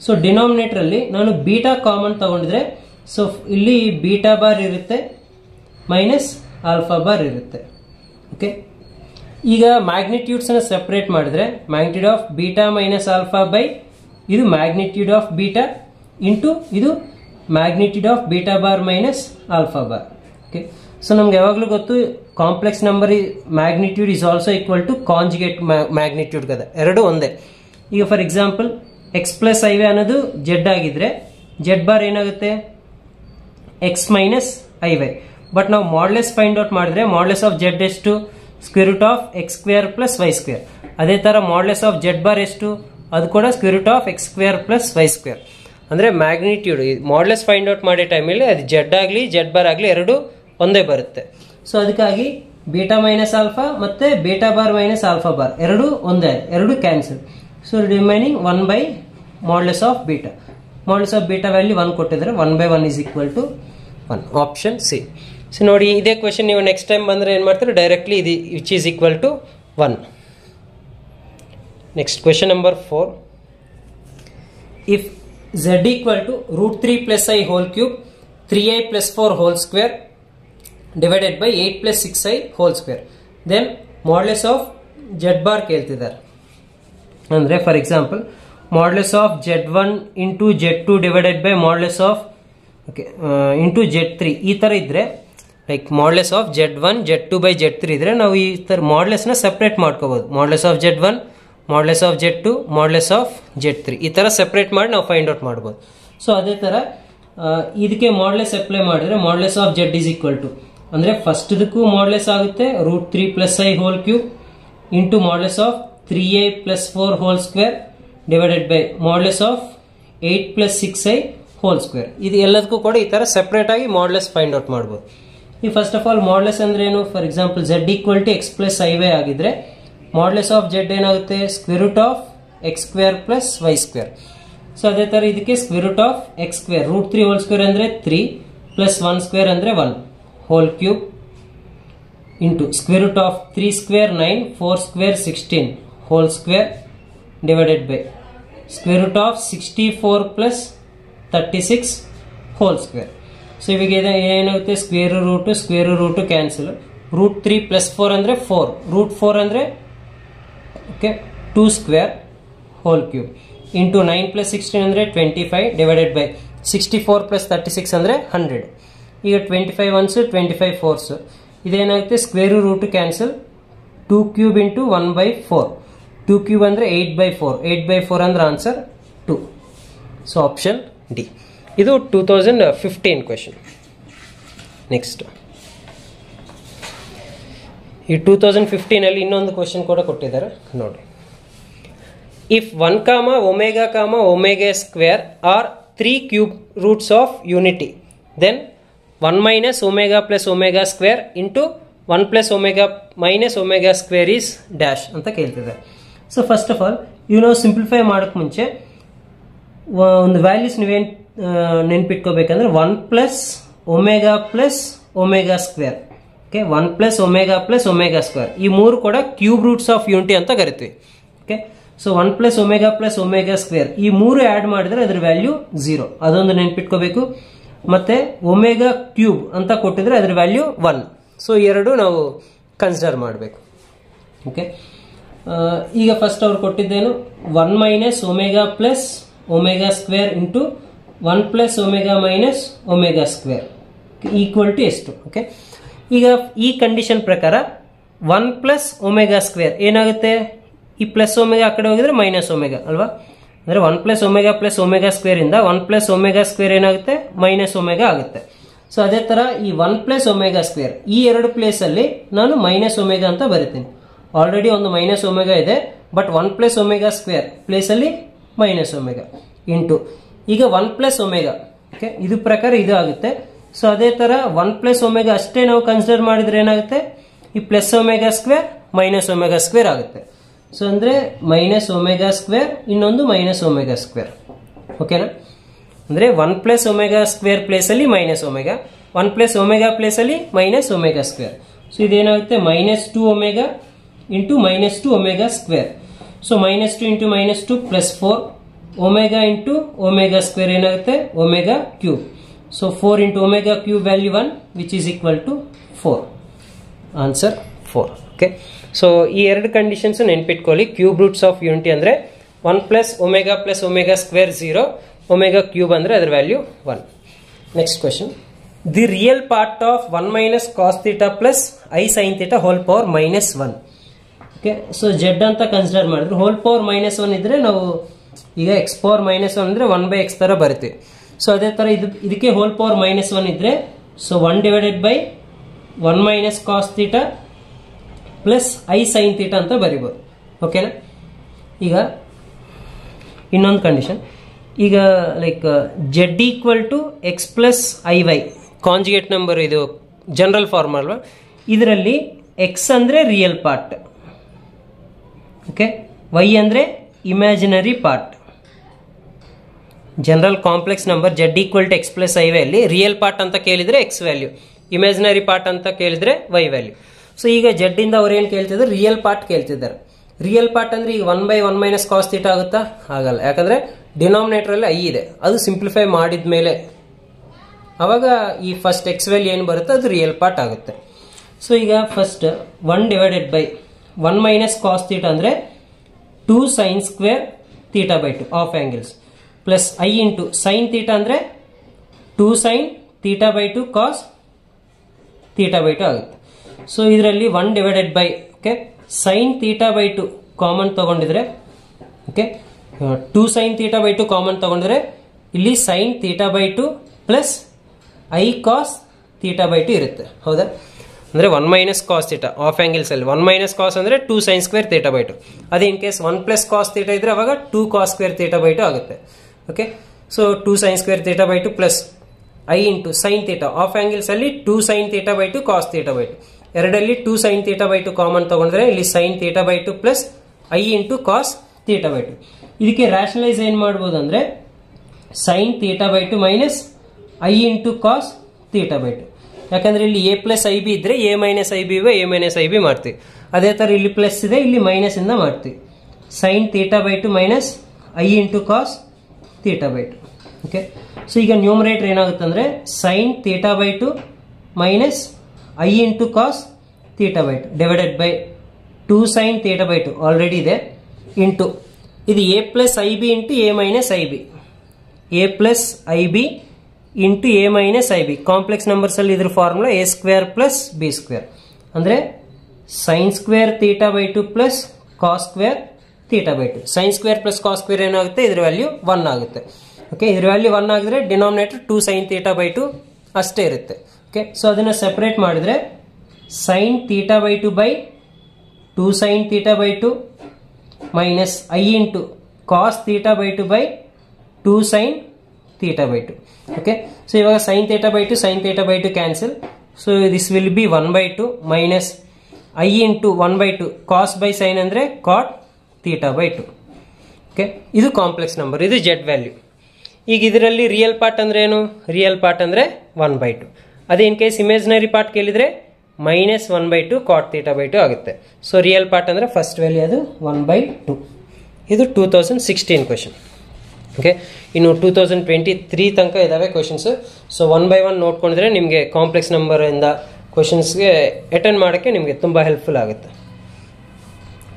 So ಡಿನಾಮಿನೇಟರಲ್ಲಿ ನಾನು ಬೀಟಾ ಕಾಮನ್ ತಗೊಂಡಿದ್ರೆ ಸೊ ಇಲ್ಲಿ ಬೀಟಾ ಬಾರ್ ಇರುತ್ತೆ ಮೈನಸ್ ಆಲ್ಫಾ ಬಾರ್ ಇರುತ್ತೆ. ಓಕೆ, ಈಗ ಮ್ಯಾಗ್ನಿಟ್ಯೂಡ್ಸನ್ನು ಸಪ್ರೇಟ್ ಮಾಡಿದ್ರೆ magnitude of beta minus alpha by ಇದು ಮ್ಯಾಗ್ನಿಟ್ಯೂಡ್ ಆಫ್ ಬೀಟಾ ಇಂಟು ಇದು magnitude of beta bar minus alpha bar. Okay, so ನಮ್ಗೆ ಯಾವಾಗಲೂ ಗೊತ್ತು complex number magnitude is also equal to conjugate magnitude ಕದ, ಎರಡು ಒಂದೇ. ಈಗ for example x plus i y ಅನ್ನೋದು ಜೆಡ್ ಆಗಿದ್ರೆ ಜೆಡ್ ಬಾರ್ ಏನಾಗುತ್ತೆ x minus i y. But ನಾವು ಮಾಡ್ಯುಲಸ್ ಫೈಂಡ್ ಔಟ್ ಮಾಡಿದ್ರೆ ಮಾಡ್ಯುಲಸ್ ಆಫ್ ಜೆಡ್ ಎಷ್ಟು, square root of x square plus y square. ಅದೇ ತರ ಮಾಡ್ಯುಲಸ್ ಆಫ್ ಜೆಡ್ ಬಾರ್ ಎಷ್ಟು, ಅದು ಕೂಡ square root of x square plus y square. ಅಂದ್ರೆ ಮ್ಯಾಗ್ನಿಟ್ಯೂಡ್ ಮಾಡ್ಯುಲಸ್ ಫೈಂಡ್ ಔಟ್ ಮಾಡೋ ಟೈಮಲ್ಲಿ ಅದು ಜೆಡ್ ಆಗಲಿ ಜೆಡ್ ಬಾರ್ ಆಗಲಿ ಎರಡು ಒಂದೇ ಬರುತ್ತೆ. ಸೊ ಅದಕ್ಕಾಗಿ ಬೀಟಾ ಮೈನಸ್ ಆಲ್ಫಾ ಮತ್ತೆ beta bar minus alpha bar ಎರಡು ಒಂದೇ, ಎರಡು cancel. So remaining 1 by modulus of beta. Modulus of beta value 1 ಕೊಟ್ಟಿದ್ದಾರೆ, 1/1 is equal to 1. Option C. So ನೋಡಿ, ಇದೇ ಕ್ವೆಶನ್ ನೀವು ನೆಕ್ಸ್ಟ್ ಟೈಮ್ ಬಂದರೆ ಏನು ಮಾಡ್ತಾರೆ, ಡೈರೆಕ್ಟ್ಲಿ ಇದು which is equal to 1. Next question number 4. If z equal to √3 plus I whole cube 3i plus 4 whole square divided by 8 plus 6i whole square, then modulus of z bar ಕೇಳ್ತಿದ್ದಾರೆ. ಅಂದರೆ for example modulus of z1 into z2 divided by modulus of into z3 ಈ ಥರ ಇದ್ದರೆ, like modulus of z1 z2 by z3 ಇದ್ರೆ ನಾವು ಈ ಥರ ಮಾಡ್ಯುಲಸ್ನ ಸಪ್ರೇಟ್ ಮಾಡ್ಕೋಬೋದು. Modulus of z1, modulus of z2, modulus of z3 ಈ ಥರ ಸಪ್ರೇಟ್ ಮಾಡಿ ನಾವು ಫೈಂಡ್ ಔಟ್ ಮಾಡ್ಬೋದು. ಸೊ ಅದೇ ಥರ ಇದಕ್ಕೆ ಮಾಡ್ಯುಲಸ್ ಅಪ್ಲೈ ಮಾಡಿದ್ರೆ modulus of z is equal to, ಅಂದರೆ ಫಸ್ಟ್ದಕ್ಕೂ ಮಾಡ್ಯುಲಸ್ ಆಗುತ್ತೆ √3 plus I whole cube into modulus of 3i plus 4 whole square divided by modulus of 8 plus 6i whole square. ಇದು ಎಲ್ಲದಕ್ಕೂ ಕೂಡ ಈ ಥರ ಸಪ್ರೇಟ್ ಆಗಿ ಮಾಡ್ಯುಲಸ್ ಫೈಂಡ್ ಔಟ್ ಮಾಡ್ಬೋದು. ಈ ಫಸ್ಟ್ ಆಫ್ ಆಲ್ ಮಾಡ್ಯುಲಸ್ ಅಂದ್ರೆ ಏನು, for example z equal to x plus iy ಆಗಿದ್ರೆ ಮಾಡ್ಯುಲಸ್ ಆಫ್ z ಏನಾಗುತ್ತೆ, square root of x square plus y square. So ಅದೇ ಥರ ಇದಕ್ಕೆ square root of x square, √3 whole square ಅಂದರೆ 3 plus 1 square ಅಂದರೆ 1 whole cube into square root of 3 square 9, 4 square 16 whole square divided by square root of 64 plus 36 whole square. So ಇವಾಗ ಏನಾಗುತ್ತೆ, ಸ್ಕ್ವೇರ್ ರೂಟು ಕ್ಯಾನ್ಸಲ್, √3 plus 4 ಅಂದರೆ 4, √4 ಅಂದರೆ 2 square whole cube into 9 plus 16 ಅಂದರೆ 25 divided by 64 plus 36 ಅಂದರೆ 100. ಈಗ 25 1s 25 4s ಇದೇನಾಗುತ್ತೆ, square root cancel, 2 cube into 1/4, 2 cube ಅಂದರೆ 8/4, 8/4 ಅಂದ್ರೆ ಆನ್ಸರ್ 2. So option D. ಇದು 2015 ಕ್ವೆಶನ್. ನೆಕ್ಸ್ಟ್ ಈ 2015 ಇನ್ನೊಂದು ಕ್ವೆಶನ್ ಕೂಡ ಕೊಟ್ಟಿದ್ದಾರೆ ನೋಡಿ. If 1, omega square are 3 cube roots of unity, then 1 minus omega plus omega square into 1 plus omega minus omega square is dash ಅಂತ ಕೇಳ್ತಿದೆ. ಸೊ ಫಸ್ಟ್ ಆಫ್ ಆಲ್ ಇವು ನಾವು ಸಿಂಪ್ಲಿಫೈ ಮಾಡೋಕ್ಕೆ ಮುಂಚೆ ಒಂದು ವ್ಯಾಲ್ಯೂಸ್ ನೀವೇನು ನೆನ್ಪಿಟ್ಕೋಬೇಕಂದ್ರೆ 1 plus omega plus omega square, 1 plus omega plus omega square, ಈ ಮೂರು ಕೂಡ ಕ್ಯೂಬ್ ರೂಟ್ಸ್ ಆಫ್ ಯೂನಿಟಿ ಅಂತ ಕರಿತೀವಿ. So 1 plus omega plus omega square ಈ ಮೂರು ಆ್ಯಡ್ ಮಾಡಿದ್ರೆ ಅದ್ರ ವ್ಯಾಲ್ಯೂ 0, ಅದೊಂದು ನೆನ್ಪಿಟ್ಕೋಬೇಕು. ಮತ್ತೆ ಒಮೆಗಾ ಕ್ಯೂಬ್ ಅಂತ ಕೊಟ್ಟಿದ್ರೆ ಅದ್ರ ವ್ಯಾಲ್ಯೂ 1. ಸೊ ಎರಡು ನಾವು ಕನ್ಸಿಡರ್ ಮಾಡಬೇಕು. ಈಗ ಫಸ್ಟ್ ಅವ್ರು ಕೊಟ್ಟಿದ್ದೇನು, 1 minus omega plus omega square ಇಂಟು 1 plus omega minus omega square equal to ಎಷ್ಟು. ಈಗ ಈ ಕಂಡೀಷನ್ ಪ್ರಕಾರ 1 plus omega square ಏನಾಗುತ್ತೆ, ಈ ಪ್ಲಸ್ ಒಮೆಗಾ ಆ ಕಡೆ ಹೋಗಿದ್ರೆ ಮೈನಸ್ ಒಮೆಗಾ ಅಲ್ವಾ, ಅಂದರೆ 1 plus omega plus omega square ಇಂದ 1 plus omega square ಏನಾಗುತ್ತೆ, ಮೈನಸ್ ಒಮೆಗಾ ಆಗುತ್ತೆ. ಸೊ ಅದೇ ಥರ ಈ 1 plus omega square ಈ ಎರಡು ಪ್ಲೇಸಲ್ಲಿ ನಾನು ಮೈನಸ್ ಒಮೆಗಾ ಅಂತ ಬರಿತೀನಿ. ಆಲ್ರೆಡಿ ಒಂದು ಮೈನಸ್ ಒಮೆಗಾ ಇದೆ, ಬಟ್ 1 plus omega square ಪ್ಲೇಸಲ್ಲಿ ಮೈನಸ್ ಒಮೆಗಾ ಇಂಟು ಈಗ 1 plus omega, ಇದು ಪ್ರಕಾರ ಇದು ಆಗುತ್ತೆ. ಸೊ ಅದೇ ಥರ 1 plus omega ಅಷ್ಟೇ ನಾವು ಕನ್ಸಿಡರ್ ಮಾಡಿದ್ರೆ ಏನಾಗುತ್ತೆ, ಈ plus omega square minus omega square ಆಗುತ್ತೆ. ಸೊ ಅಂದರೆ ಮೈನಸ್ ಒಮೆಗಾ ಸ್ಕ್ವೇರ್ ಇನ್ನೊಂದು ಮೈನಸ್ ಒಮೆಗಾ ಸ್ಕ್ವೇರ್. ಓಕೆನಾ, ಅಂದರೆ 1 plus omega ಸ್ಕ್ವೇರ್ ಪ್ಲೇಸಲ್ಲಿ ಮೈನಸ್ ಒಮೆಗಾ, 1 plus omega ಪ್ಲೇಸಲ್ಲಿ ಮೈನಸ್ ಒಮೆಗಾ ಸ್ಕ್ವೇರ್. ಸೊ ಇದೇನಾಗುತ್ತೆ, -2 omega into -2 omega square. So -2 into -2 plus 4 omega into omega square ಏನಾಗುತ್ತೆ, omega cube. So 4 into omega cube value 1 which is equal to 4. Answer 4. Okay, so ಈ ಎರಡು ಕಂಡೀಷನ್ಸ್ ನೆನ್ಪಿಟ್ಕೊಳ್ಳಿ. ಕ್ಯೂಬ್ ರೂಟ್ಸ್ ಆಫ್ ಯೂನಿಟಿ ಅಂದರೆ 1 plus omega square 0, omega cube ಅಂದರೆ ಅದರ value 1. Next question, the real part of 1 minus cos theta plus I sin theta whole power -1. Okay, so Z ಅಂತ ಕನ್ಸಿಡರ್ ಮಾಡಿದ್ರೆ ಹೋಲ್ ಪವರ್ -1 ಇದ್ರೆ ನಾವು ಈಗ ಎಕ್ಸ್ ಪವರ್ -1 ಅಂದರೆ 1/x ಥರ ಬರುತ್ತೆ. ಸೊ ಅದೇ ಥರ ಇದಕ್ಕೆ ಹೋಲ್ ಪವರ್ -1 ಇದ್ರೆ so 1 divided by 1 minus cos theta plus I sin theta ಅಂತ ಬರಿಬೋದು. ಓಕೆನಾ, ಈಗ ಇನ್ನೊಂದು ಕಂಡೀಷನ್, ಈಗ like z equal to x plus IY conjugate number ಇದು ಜನರಲ್ ಫಾರ್ಮ್ ಅಲ್ವಾ. ಇದರಲ್ಲಿ ಎಕ್ಸ್ ಅಂದರೆ ರಿಯಲ್ ಪಾರ್ಟ್, ಓಕೆ, ವೈ ಅಂದರೆ imaginary part. General complex number z equal to x plus i y ಅಲ್ಲಿ ರಿಯಲ್ ಪಾರ್ಟ್ ಅಂತ ಕೇಳಿದರೆ ಎಕ್ಸ್ ವ್ಯಾಲ್ಯೂ, ಇಮ್ಯಾಜಿನರಿ ಪಾರ್ಟ್ ಅಂತ ಕೇಳಿದರೆ ವೈ ವ್ಯಾಲ್ಯೂ. ಸೊ ಈಗ z ಇಂದ ಅವ್ರು ಏನು ಕೇಳ್ತಿದ್ದಾರೆ, ರಿಯಲ್ ಪಾರ್ಟ್ ಕೇಳ್ತಿದ್ದಾರೆ. ರಿಯಲ್ ಪಾರ್ಟ್ ಅಂದರೆ ಈಗ 1/1 - cos θ ಆಗುತ್ತಾ? ಆಗಲ್ಲ, ಯಾಕಂದರೆ ಡಿನಾಮಿನೇಟರಲ್ಲಿ ಐ ಇದೆ, ಅದು ಸಿಂಪ್ಲಿಫೈ ಮಾಡಿದ ಮೇಲೆ ಅವಾಗ ಈ ಫಸ್ಟ್ ಎಕ್ಸ್ ವ್ಯಾಲ್ಯೂ ಏನು ಬರುತ್ತೆ ಅದು ರಿಯಲ್ ಪಾರ್ಟ್ ಆಗುತ್ತೆ. ಸೊ ಈಗ ಫಸ್ಟ್ 1/1 - cos θ ಅಂದರೆ 2 sin square θ/2 of angles plus i into sine θ ಅಂದರೆ 2 sin θ/2 cos θ/2 ಆಗುತ್ತೆ. ಸೊ ಇದರಲ್ಲಿ 1/, ಓಕೆ, ಸೈನ್ θ/2 ಕಾಮನ್ ತಗೊಂಡಿದ್ರೆ, ಓಕೆ, 2 sin θ/2 ಕಾಮನ್ ತಗೊಂಡಿದ್ರೆ ಇಲ್ಲಿ ಸೈನ್ θ/2 ಪ್ಲಸ್ ಐ ಕಾಸ್ θ/2 ಇರುತ್ತೆ, ಹೌದಾ? ಅಂದರೆ 1 - cos θ ಆಫ್ ಆ್ಯಂಗಲ್ಸ್ ಅಲ್ಲಿ 1 - cos ಅಂದರೆ 2 sin square θ/2. ಅದೇ ಇನ್ ಕೇಸ್ 1 + cos θ ಇದ್ರೆ ಅವಾಗ 2 cos square θ/2 ಆಗುತ್ತೆ. Okay, so 2 sin square θ/2 plus i into sine θ of angles ಅಲ್ಲಿ 2 sin θ/2 cos θ/2. ಎರಡಲ್ಲಿ 2 sin θ/2 ಕಾಮನ್ ತಗೊಂಡ್ರೆ ಇಲ್ಲಿ sine θ/2 plus i into cos θ/2. ಇದಕ್ಕೆ ರ್ಯಾಷನಲೈಸ್ ಏನು ಮಾಡ್ಬೋದು ಅಂದರೆ sine θ/2 minus i into cos θ/2. ಯಾಕಂದ್ರೆ ಇಲ್ಲಿ ಎ ಪ್ಲಸ್ ಐ ಬಿ ಇದ್ರೆ a minus i b a minus i b ಮಾಡ್ತೀವಿ. ಅದೇ ಥರ ಇಲ್ಲಿ ಪ್ಲಸ್ ಇದೆ, ಇಲ್ಲಿ ಮೈನಸ್ ಇಂದ ಮಾಡ್ತೀವಿ. Sine θ/2 minus i into cos θ/2. Okay, so ಈಗ ನ್ಯೂಮರೇಟರ್ ಏನಾಗುತ್ತೆ ಅಂದರೆ sine θ/2 minus i into cos θ/2 divided by 2 sin θ/2 already ಇದೆ ಇಂಟು ಇದು a plus i b into a minus i b, a plus i b into a minus i b. Complex numbers ಅಲ್ಲಿ ಇದ್ರ formula a square plus b square ಅಂದರೆ sine square θ/2 plus cos square θ/2. Sine square plus cos square ಏನಾಗುತ್ತೆ, ಇದ್ರ ವ್ಯಾಲ್ಯೂ 1 ಆಗುತ್ತೆ. ಓಕೆ, ಇದ್ರ ವ್ಯಾಲ್ಯೂ 1 ಆಗಿದ್ರೆ ಡಿನಾಮಿನೇಟರ್ 2 sin θ/2 ಅಷ್ಟೇ ಇರುತ್ತೆ. ಓಕೆ, ಸೊ ಅದನ್ನು ಸೆಪರೇಟ್ ಮಾಡಿದ್ರೆ sine θ/2 by 2 sin θ/2 minus i into cos θ/2 by 2 sin θ/2. Okay, so ಇವಾಗ sine θ/2 sin θ/2 cancel. So this will be 1/2 minus i into 1/2 cos by sine ಅಂದರೆ ಕಾಟ್ θ/2. ಓಕೆ, ಇದು ಕಾಂಪ್ಲೆಕ್ಸ್ ನಂಬರ್, ಇದು ಜೆಡ್ ವ್ಯಾಲ್ಯೂ. ಈಗ ಇದರಲ್ಲಿ ರಿಯಲ್ ಪಾರ್ಟ್ ಅಂದ್ರೆ ಏನು? ರಿಯಲ್ ಪಾರ್ಟ್ ಅಂದರೆ 1/2. ಅದೇ ಇನ್ ಕೇಸ್ ಇಮೇಜಿನರಿ ಪಾರ್ಟ್ ಕೇಳಿದರೆ ಮೈನಸ್ 1/2 ಕಾಟ್ θ/2 ಆಗುತ್ತೆ. ಸೊ ರಿಯಲ್ ಪಾರ್ಟ್ ಅಂದರೆ ಫಸ್ಟ್ ವ್ಯಾಲ್ಯೂ ಅದು 1/2. ಇದು 2016 ಕ್ವೆಶನ್. ಓಕೆ, ಇನ್ನು 2023 ತನಕ ಇದಾವೆ ಕ್ವೆಶನ್ಸ್. ಸೊ 1 by 1 ನೋಡ್ಕೊಂಡಿದ್ರೆ ನಿಮಗೆ ಕಾಂಪ್ಲೆಕ್ಸ್ ನಂಬರಿಂದ ಕ್ವೆಶನ್ಸ್ಗೆ ಅಟೆಂಡ್ ಮಾಡೋಕ್ಕೆ ನಿಮಗೆ ತುಂಬ ಹೆಲ್ಪ್ಫುಲ್ ಆಗುತ್ತೆ.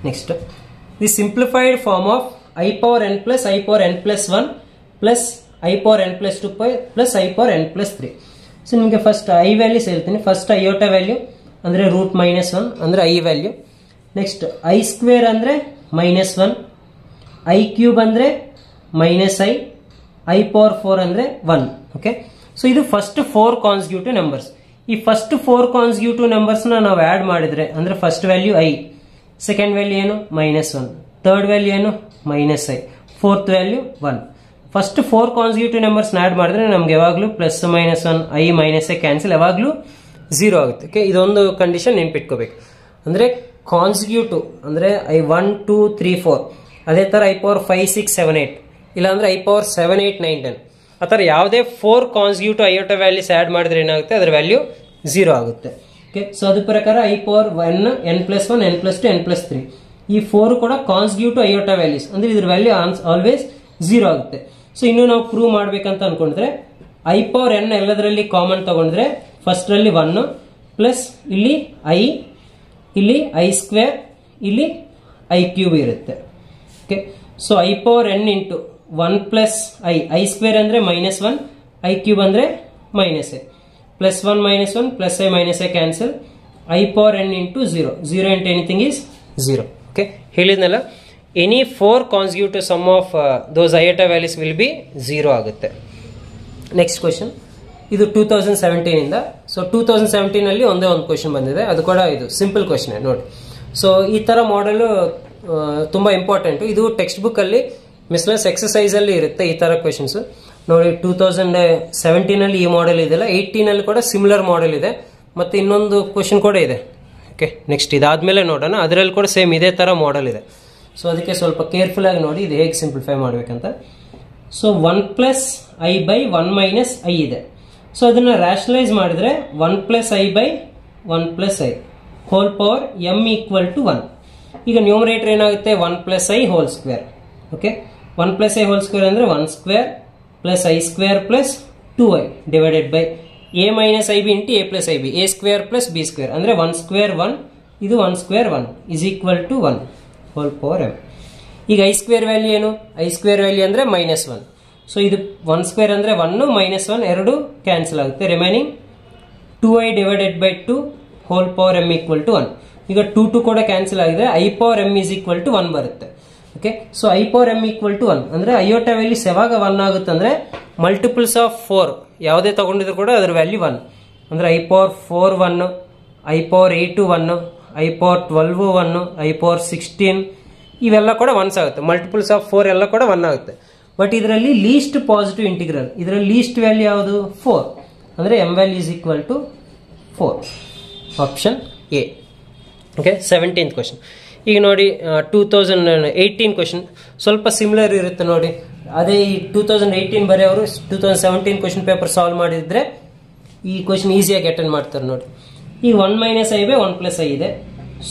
Next, the simplified form of i power n plus i power n plus 1 plus i power n plus 2 plus i power n plus 3. So ನಿಮಗೆ ಫಸ್ಟ್ ಐ ವ್ಯಾಲ್ಯೂಸ್ ಹೇಳ್ತೀನಿ. ಫಸ್ಟ್ ಐಯೋಟಾ ವ್ಯಾಲ್ಯೂ ಅಂದರೆ ರೂಟ್ -1 ಅಂದರೆ i value. Next i square ಅಂದರೆ -1, ಐ ಕ್ಯೂಬ್ ಅಂದರೆ -i, ಐ ಪವರ್ 4 ಅಂದರೆ 1. ಓಕೆ, ಸೊ ಇದು ಫಸ್ಟ್ 4 ಕಾನ್ಸಿಕ್ಯೂಟಿವ್ ನಂಬರ್ಸ್. ಈ ಫಸ್ಟ್ 4 ಕಾನ್ಸಿಕ್ಯೂಟಿವ್ ನಂಬರ್ಸ್ನ ನಾವು ಆ್ಯಡ್ ಮಾಡಿದ್ರೆ ಅಂದರೆ first value i, second value ಏನು -1, ಥರ್ಡ್ ವ್ಯಾಲ್ಯೂ ಏನು -i, fourth value 1. First 4 consecutive ನಂಬರ್ಸ್ನ ಆ್ಯಡ್ ಮಾಡಿದ್ರೆ ನಮ್ಗೆ ಯಾವಾಗಲೂ +-1 ಐ -i ಕ್ಯಾನ್ಸಲ್ ಯಾವಾಗಲೂ 0 ಆಗುತ್ತೆ. ಓಕೆ, ಇದೊಂದು ಕಂಡೀಷನ್ ನೆನ್ಪಿಟ್ಕೋಬೇಕು. ಅಂದರೆ ಕಾನ್ಸಿಕ್ಯೂಟಿವ್ ಅಂದರೆ ಐ 1 2 3 4, ಅದೇ ಥರ ಐ ಪವರ್ 5 6 7 8, ಇಲ್ಲಾಂದ್ರೆ ಐ ಪವರ್ 7 8 9 10. ಆ ಥರ ಯಾವುದೇ 4 ಕಾನ್ಸಿಕ್ಯೂಟಿವ್ ಐಯೋಟಾ ವ್ಯಾಲ್ಯೂಸ್ ಆ್ಯಡ್ ಮಾಡಿದ್ರೆ ಏನಾಗುತ್ತೆ, ಅದರ ವ್ಯಾಲ್ಯೂ 0 ಆಗುತ್ತೆ. ಓಕೆ, ಸೊ ಅದ್ರ ಪ್ರಕಾರ I power n+1 n+2 n+3 ಈ 4 ಕೂಡ ಕಾನ್ಸಿಕ್ಯೂಟಿವ್ ಐಯೋಟಾ ವ್ಯಾಲ್ಯೂಸ್, ಅಂದರೆ ಇದ್ರ ವ್ಯಾಲ್ಯೂ ಆಲ್ವೇಸ್ 0 ಆಗುತ್ತೆ. ಸೊ ಇನ್ನು ನಾವು ಪ್ರೂವ್ ಮಾಡ್ಬೇಕಂತ ಅನ್ಕೊಂಡ್ರೆ ಐ ಪವರ್ n ಎಲ್ಲದರಲ್ಲಿ ಕಾಮನ್ ತಗೊಂಡ್ರೆ ಫಸ್ಟ್ ರಲ್ಲಿ 1 ಪ್ಲಸ್ ಇಲ್ಲಿ ಐ, ಇಲ್ಲಿ ಐ ಸ್ಕ್ವೇರ್, ಇಲ್ಲಿ ಐ ಕ್ಯೂಬ್ ಇರುತ್ತೆ. Okay, so i power n into 1 plus i square ಅಂದರೆ -1, ಐ ಕ್ಯೂಬ್ ಅಂದರೆ -a, +1 -1 plus i -a cancel, i power n into 0 into anything is 0. Okay, ಹೇಳಿದ್ನಲ್ಲ, any 4 consecutive sum of those iota values will be 0 ಆಗುತ್ತೆ. ನೆಕ್ಸ್ಟ್ ಕ್ವೆಶನ್, ಇದು 2017 ಇಂದ. ಸೊ 2017 ಅಲ್ಲಿ ಒಂದೇ ಒಂದು ಕ್ವೆಶನ್ ಬಂದಿದೆ, ಅದು ಕೂಡ ಇದು ಸಿಂಪಲ್ ಕ್ವೆಶನ್ ನೋಡಿ. ಸೊ ಈ ತರ ಮಾಡೆಲ್ ತುಂಬಾ ಇಂಪಾರ್ಟೆಂಟ್. ಇದು ಟೆಕ್ಸ್ಟ್ ಬುಕ್ ಅಲ್ಲಿ ಮಿಸ್ಲೆಸ್ ಎಕ್ಸರ್ಸೈಸ್ ಅಲ್ಲಿ ಇರುತ್ತೆ ಈ ತರ ಕ್ವೆಶನ್ಸ್ ನೋಡಿ. 2017 ಅಲ್ಲಿ ಈ ಮಾಡೆಲ್ ಇದೆಲ್ಲ, 18 ಅಲ್ಲಿ ಕೂಡ ಸಿಮಿಲರ್ ಮಾಡೆಲ್ ಇದೆ, ಮತ್ತು ಇನ್ನೊಂದು ಕ್ವಶನ್ ಕೂಡ ಇದೆ. ಓಕೆ, ನೆಕ್ಸ್ಟ್ ಇದಾದಮೇಲೆ ನೋಡೋಣ. ಅದರಲ್ಲಿ ಕೂಡ ಸೇಮ್ ಇದೇ ಥರ ಮಾಡೆಲ್ ಇದೆ. ಸೊ ಅದಕ್ಕೆ ಸ್ವಲ್ಪ ಕೇರ್ಫುಲ್ಲಾಗಿ ನೋಡಿ ಇದು ಹೇಗೆ ಸಿಂಪ್ಲಿಫೈ ಮಾಡಬೇಕಂತ. So 1 plus i by 1 minus i ಇದೆ. ಸೊ ಅದನ್ನು ರ್ಯಾಷನಲೈಸ್ ಮಾಡಿದರೆ 1 plus i by 1 plus i whole power m equal to 1. ಈಗ ನ್ಯೂಮರೇಟರ್ ಏನಾಗುತ್ತೆ 1 plus i whole square. Okay, 1 plus i whole square ಅಂದರೆ 1 square plus i square plus 2i divided by a minus i b into a plus i b a square plus b square ಅಂದರೆ 1 ಸ್ಕ್ವೇರ್ 1 ಇದು 1 square 1 is equal to 1 whole power m. ಈಗ ಐ ಸ್ಕ್ವೇರ್ ವ್ಯಾಲ್ಯೂ ಏನು? ಐ ಸ್ಕ್ವೇರ್ ವ್ಯಾಲ್ಯೂ ಅಂದರೆ -1. ಸೊ ಇದು 1 ಸ್ಕ್ವೇರ್ ಅಂದರೆ 1 -1 ಎರಡು ಕ್ಯಾನ್ಸಲ್ ಆಗುತ್ತೆ. Remaining 2i divided by 2 whole power m equal to 1. ಈಗ 2 ಕೂಡ ಕ್ಯಾನ್ಸಲ್ ಆಗಿದೆ. I power m is equal to 1 ಬರುತ್ತೆ. Okay, so i power m equal to 1 ಅಂದರೆ ಐಯೋಟಾ ವ್ಯಾಲ್ಯೂಸ್ ಯಾವಾಗ 1 ಆಗುತ್ತೆ ಅಂದರೆ ಮಲ್ಟಿಪಲ್ಸ್ ಆಫ್ 4 ಯಾವುದೇ ತಗೊಂಡಿದ್ರು ಕೂಡ ಅದರ ವ್ಯಾಲ್ಯೂ 1 ಅಂದರೆ I power 4 1, I power 8 1, I power 12 1, I power 16 ಇವೆಲ್ಲ ಕೂಡ 1s ಆಗುತ್ತೆ. ಮಲ್ಟಿಪಲ್ಸ್ ಆಫ್ 4 ಎಲ್ಲ ಕೂಡ 1 ಆಗುತ್ತೆ. ಬಟ್ ಇದರಲ್ಲಿ ಲೀಸ್ಟ್ ಪಾಸಿಟಿವ್ ಇಂಟಿಗ್ರಲ್, ಇದರಲ್ಲಿ ಲೀಸ್ಟ್ ವ್ಯಾಲ್ಯೂ ಯಾವುದು? 4 ಅಂದರೆ m value is equal to 4. Option a. Okay, 17th question. ಈಗ ನೋಡಿ 2018 ಕ್ವಶನ್ ಸ್ವಲ್ಪ ಸಿಮಿಲರ್ ಇರುತ್ತೆ ನೋಡಿ. ಅದೇ ಈ 2018 ಬರೆಯೋರು 2017 ಕ್ವಶನ್ ಪೇಪರ್ ಸಾಲ್ವ್ ಮಾಡಿದ್ರೆ ಈ ಕ್ವಶನ್ ಈಸಿಯಾಗಿ ಅಟೆಂಡ್ ಮಾಡ್ತಾರೆ ನೋಡಿ. ಈಗ 1 minus i by 1 plus i ಇದೆ.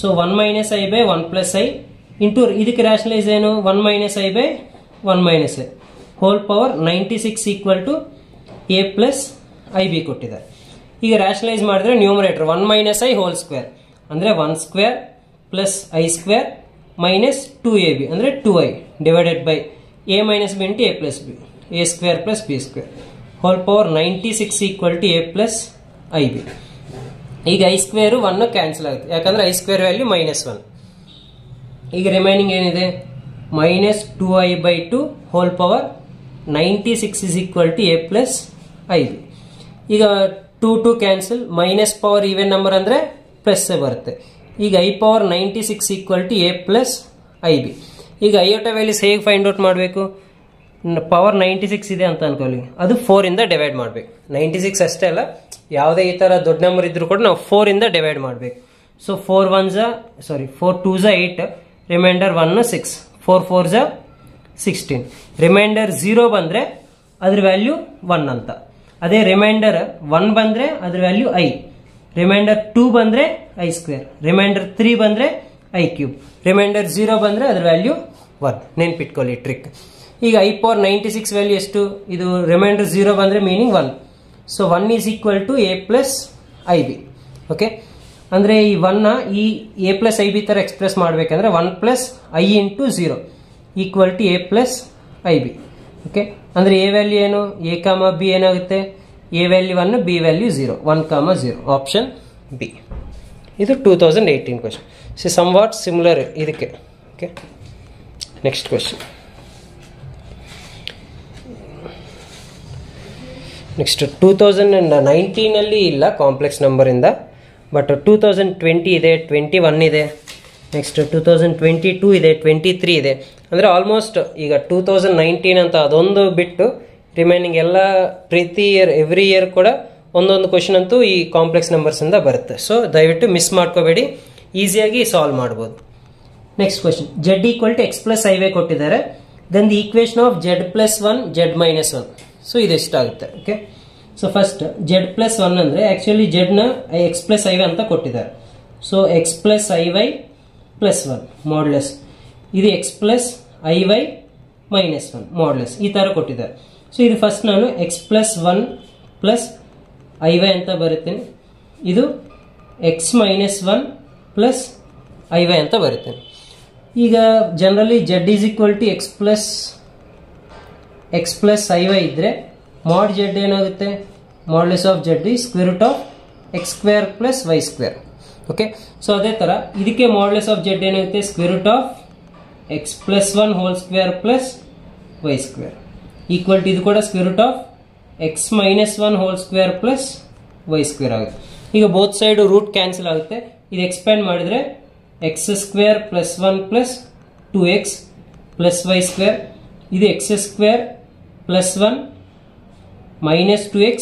So 1 minus i by 1 plus i into ಇದಕ್ಕೆ ರ್ಯಾಷನಲೈಸ್ ಏನು? 1 minus i by 1 minus i whole power 96 equal to a plus i b ಕೊಟ್ಟಿದ್ದಾರೆ. ಈಗ ರ್ಯಾಷನಲೈಸ್ ಮಾಡಿದ್ರೆ numerator 1 minus i whole square ಅಂದರೆ 1 square plus i square minus 2ab ಅಂದರೆ 2i divided by a minus b into a plus b a square plus b square whole power 96 equal to a plus i b. ಈಗ ಐ ಸ್ಕ್ವೇರು 1 ಕ್ಯಾನ್ಸಲ್ ಆಗುತ್ತೆ ಯಾಕಂದರೆ ಐ ಸ್ಕ್ವೇರ್ ವ್ಯಾಲ್ಯೂ -1. ಈಗ ರಿಮೈನಿಂಗ್ ಏನಿದೆ? Minus 2i by 2 whole power 96 is equal to a plus i b. ಈಗ 2 cancel, minus power even number ಅಂದರೆ ಪ್ಲಸ್ ಬರುತ್ತೆ. ಈಗ i power 96 equal to a plus i b. ಈಗ ಐಯೋಟಾ ವ್ಯಾಲ್ಯೂಸ್ ಹೇಗೆ ಫೈಂಡ್ ಔಟ್ ಮಾಡಬೇಕು? ಪವರ್ 96 ಇದೆ ಅಂತ ಅನ್ಕೊಳ್ಳಿ, ಅದು 4 ಇಂದ ಡಿವೈಡ್ ಮಾಡಬೇಕು. 96 ಅಷ್ಟೇ ಅಲ್ಲ, ಯಾವುದೇ ಈ ಥರ ದೊಡ್ಡ ನಂಬರ್ ಇದ್ರೂ ಕೂಡ ನಾವು 4 ಇಂದ ಡಿವೈಡ್ ಮಾಡಬೇಕು. So 4 2s 8, reminder 1 6, 4 4s 16. Reminder 0 ಬಂದರೆ ಅದ್ರ ವ್ಯಾಲ್ಯೂ 1 ಅಂತ. ಅದೇ ರಿಮೈಂಡರ್ 1 ಬಂದರೆ ಅದ್ರ ವ್ಯಾಲ್ಯೂ ಐ. ರಿಮೈಂಡರ್ 2 ಬಂದರೆ ಐ ಸ್ಕ್ವೇರ್. ರಿಮೈಂಡರ್ 3 ಬಂದರೆ ಐ ಕ್ಯೂಬ್. ರಿಮೈಂಡರ್ 0 ಬಂದರೆ ಅದ್ರ ವ್ಯಾಲ್ಯೂ 1. ನೆನ್ಪಿಟ್ಕೊಳ್ಳಿ ಟ್ರಿಕ್. ಈಗ ಐ ಪವರ್ 96 ವ್ಯಾಲ್ಯೂ ಎಷ್ಟು? ಇದು ರಿಮೈಂಡರ್ 0 ಬಂದರೆ meaning 1. So 1 is equal to a plus i b. Okay, ಅಂದರೆ ಈ 1 ಈ ಎ ಪ್ಲಸ್ ಐ ಬಿ ಥರ ಎಕ್ಸ್ಪ್ರೆಸ್ ಮಾಡಬೇಕಂದ್ರೆ 1 plus i into 0 equal to a plus i b. Okay, ಅಂದರೆ ಎ ವ್ಯಾಲ್ಯೂ ಏನು? ಎ ಕಾಮ ಬಿ ಏನಾಗುತ್ತೆ? A value 1, b value 0, 1, 0. Option b. ಇದು 2018 question. See somewhat similar ಇದಕ್ಕೆ. Okay, next question. ನೆಕ್ಸ್ಟ್ 2019 ಇಲ್ಲ ಕಾಂಪ್ಲೆಕ್ಸ್ ನಂಬರಿಂದ, ಬಟ್ 2020 ಇದೆ, 21 ಇದೆ, ನೆಕ್ಸ್ಟ್ 2022 ಇದೆ, 23 ಇದೆ. ಅಂದರೆ ಆಲ್ಮೋಸ್ಟ್ ಈಗ 2019 ಅಂತ ಅದೊಂದು ಬಿಟ್ಟು ರಿಮೈನಿಂಗ್ ಎಲ್ಲ ಪ್ರತಿ ಇಯರ್ ಎವ್ರಿ ಇಯರ್ ಕೂಡ ಒಂದೊಂದು ಕ್ವಶನ್ ಅಂತೂ ಈ ಕಾಂಪ್ಲೆಕ್ಸ್ ನಂಬರ್ಸಿಂದ ಬರುತ್ತೆ. ಸೊ ದಯವಿಟ್ಟು ಮಿಸ್ ಮಾಡ್ಕೋಬೇಡಿ, ಈಸಿಯಾಗಿ ಸಾಲ್ವ್ ಮಾಡ್ಬೋದು. Next question, z equal to x plus i y ಕೊಟ್ಟಿದ್ದಾರೆ. Then the equation of z plus 1 z minus 1. So ಇದೆಷ್ಟಾಗುತ್ತೆ? Okay, so first z plus 1 ಅಂದರೆ ಆ್ಯಕ್ಚುಲಿ ಜೆಡ್ನ ಎಕ್ಸ್ ಪ್ಲಸ್ ಐ ವೈ ಅಂತ ಕೊಟ್ಟಿದ್ದಾರೆ. So x plus i y plus 1 modulus, ಇದು x plus i y minus 1 modulus, ಈ ಥರ ಕೊಟ್ಟಿದ್ದಾರೆ. ಸೊ ಇದು ಫಸ್ಟ್ ನಾನು x plus 1 plus i y ಅಂತ ಬರುತ್ತೇನೆ. ಇದು x minus 1 plus i y ಅಂತ ಬರುತ್ತೇನೆ. ಈಗ generally z is equal to x plus i y ಇದ್ದರೆ ಮಾಡ್ ಜೆಡ್ ಏನಾಗುತ್ತೆ? ಮಾಡ್ಲೆಸ್ ಆಫ್ ಜೆಡ್ ಈ square root of x square plus y square. Okay, so ಅದೇ ಥರ ಇದಕ್ಕೆ ಮಾಡ್ಲೆಸ್ ಆಫ್ ಜೆಡ್ ಏನಾಗುತ್ತೆ? Square root of x plus 1 whole square plus y square equal to ಇದು ಕೂಡ square root of x minus 1 whole square plus y square ಆಗುತ್ತೆ. ಈಗ ಬೋತ್ ಸೈಡ್ ರೂಟ್ ಕ್ಯಾನ್ಸಲ್ ಆಗುತ್ತೆ. ಇದು ಎಕ್ಸ್ಪ್ಯಾಂಡ್ ಮಾಡಿದರೆ x square plus 1 plus 2x plus y square, ಇದು x square plus 1 minus 2x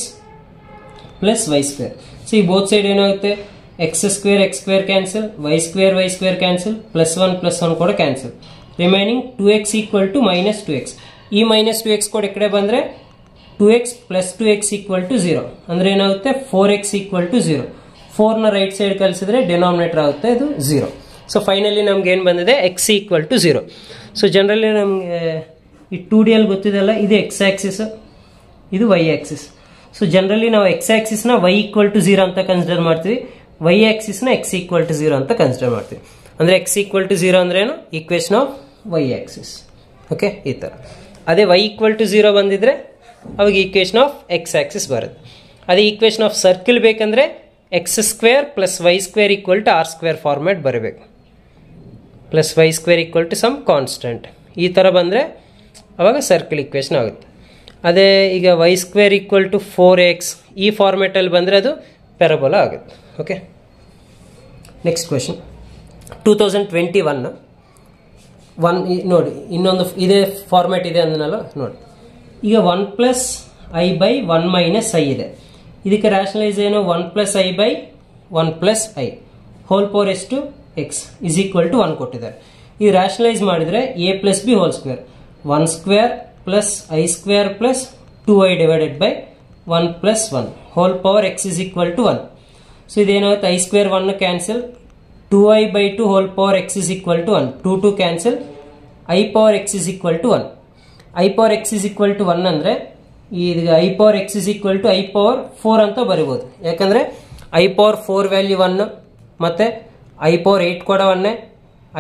plus y square. See both side ಏನಾಗುತ್ತೆ x square cancel, y square cancel, +1 ಕೂಡ cancel. Remaining 2x equal to -2x. ಈ -2x ಕೂಡ ಈ ಕಡೆ ಬಂದ್ರೆ 2x + 2x = 0. ಅಂದ್ರೆ ಏನಾಗುತ್ತೆ 4x = 0. 4 ನ ರೈಟ್ ಸೈಡ್ ಕಳಿಸಿದ್ರೆ ಡಿನಾಮಿನೇಟರ್ ಆಗುತ್ತೆ ಇದು 0. ಸೊ ಫೈನಲಿ ನಮ್ಗೆ ಏನು ಬಂದಿದೆ x = 0. ಸೊ ಜನರಲಿ ನಮಗೆ ಈ 2D ಅಲ್ಲಿ ಗೊತ್ತಿದೆಲ್ಲ, ಇದು x ಆಕ್ಸಿಸ್, ಇದು y ಆಕ್ಸಿಸ್. ಸೊ ಜನರಲಿ ನಾವು x ಆಕ್ಸಿಸ್ ನ y = 0 ಅಂತ ಕನ್ಸಿಡರ್ ಮಾಡ್ತೀವಿ, y ಆಕ್ಸಿಸ್ ನ x = 0 ಅಂತ ಕನ್ಸಿಡರ್ ಮಾಡ್ತೀವಿ. ಅಂದ್ರೆ x = 0 ಅಂದ್ರೆ ಏನು, equation of y Axis. Okay, ಈ ತರ. ಅದೇ y = 0 ಬಂದಿದ್ರೆ ಅವಾಗ ಈಕ್ವೇಶನ್ ಆಫ್ x ಆಕ್ಸಿಸ್ ಬರುತ್ತೆ. ಅದೇ ಈಕ್ವೇಶನ್ ಆಫ್ ಸರ್ಕಲ್ ಬೇಕಂದ್ರೆ x² + y² = r² ಫಾರ್ಮ್ಯಾಟ್ ಬರಬೇಕು, +y² = ಸಮ್ ಕಾನ್ಸ್ಟೆಂಟ್. ಈ ತರ ಬಂದ್ರೆ ಅವಾಗ ಸರ್ಕಲ್ ಈಕ್ವೇಶನ್ ಆಗುತ್ತೆ. ಅದೇ ಈಗ y² = 4x ಈ ಫಾರ್ಮ್ಯಾಟ್ ಅಲ್ಲಿ ಬಂದ್ರೆ ಅದು ಪ್ಯಾರಾಬೋಲಾ ಆಗುತ್ತೆ. ಓಕೆ, ನೆಕ್ಸ್ಟ್ ಕ್ವೆಶ್ಚನ್ 2021 ನೋಡಿ, ಇನ್ನೊಂದು ಇದೇ ಫಾರ್ಮ್ಯಾಟ್ ಇದೆ ಅಂದನಲ್ಲ ನೋಡಿ. ಈಗ 1 + i/1 - i ಇದೆ. ಇದಕ್ಕೆ ರ್ಯಾಷನಲೈಸ್ ಏನು, 1 + i/1 + i ಹೋಲ್ ಪವರ್ ಎಷ್ಟು x = 1 ಕೊಟ್ಟಿದ್ದಾರೆ. ಇದು ರ್ಯಾಷನಲೈಸ್ ಮಾಡಿದ್ರೆ a + b whole square 1² + i² + 2i / 1 + 1 whole power x = 1. So ಇದೇನಾಗುತ್ತೆ, i² 1 cancel, 2i/2 whole power x = 1, 2 cancel, i power x = 1. i power x = 1 ಅಂದ್ರೆ ಈಗ i power x = i power 4 ಅಂತ ಬರೀಬಹುದು. ಯಾಕಂದ್ರೆ i ಪವರ್ 4 ವ್ಯಾಲ್ಯೂ 1, ಮತ್ತೆ i ಪವರ್ 8 ಕೂಡ 1,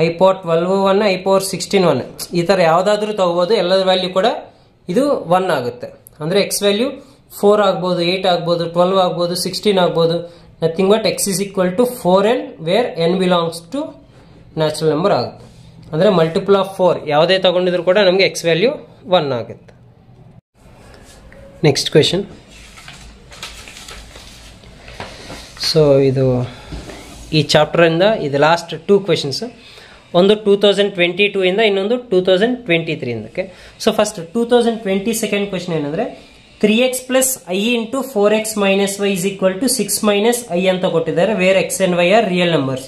i ಪವರ್ 12 1, i ಪವರ್ 16 1. ಈ ತರ ಯಾವ್ದಾದ್ರು ತಗೋಬಹುದು, ಎಲ್ಲದ ವ್ಯಾಲ್ಯೂ ಕೂಡ ಇದು 1 ಆಗುತ್ತೆ. ಅಂದ್ರೆ x ವ್ಯಾಲ್ಯೂ 4 ಆಗ್ಬೋದು, 8 ಆಗ್ಬೋದು, 12 ಆಗ್ಬೋದು, 16 ಆಗ್ಬೋದು. Nothing but x = 4n where n belongs to natural number ಆಗುತ್ತೆ. ಅಂದ್ರೆ ಮಲ್ಟಿಪಲ್ ಆಫ್ 4 ಯಾವುದೇ ತಗೊಂಡಿದ್ರು ಕೂಡ ನಮಗೆ x ವ್ಯಾಲ್ಯೂ 1 ಆಗುತ್ತೆ. Next question. ಸೊ ಇದು ಈ ಚಾಪ್ಟರ್ ಇಂದ ಇದು ಲಾಸ್ಟ್ 2 ಕ್ವೆಶ್ಚನ್ಸ್. ಒಂದು 2022 ಇಂದ, ಇನ್ನೊಂದು 2023 ಇಂದ. Okay, so first 2020 second question ಏನಂದ್ರೆ 3x + i × 4x - y = 6 - i ಅಂತ ಕೊಟ್ಟಿದ್ದಾರೆ. Where x and y are real numbers.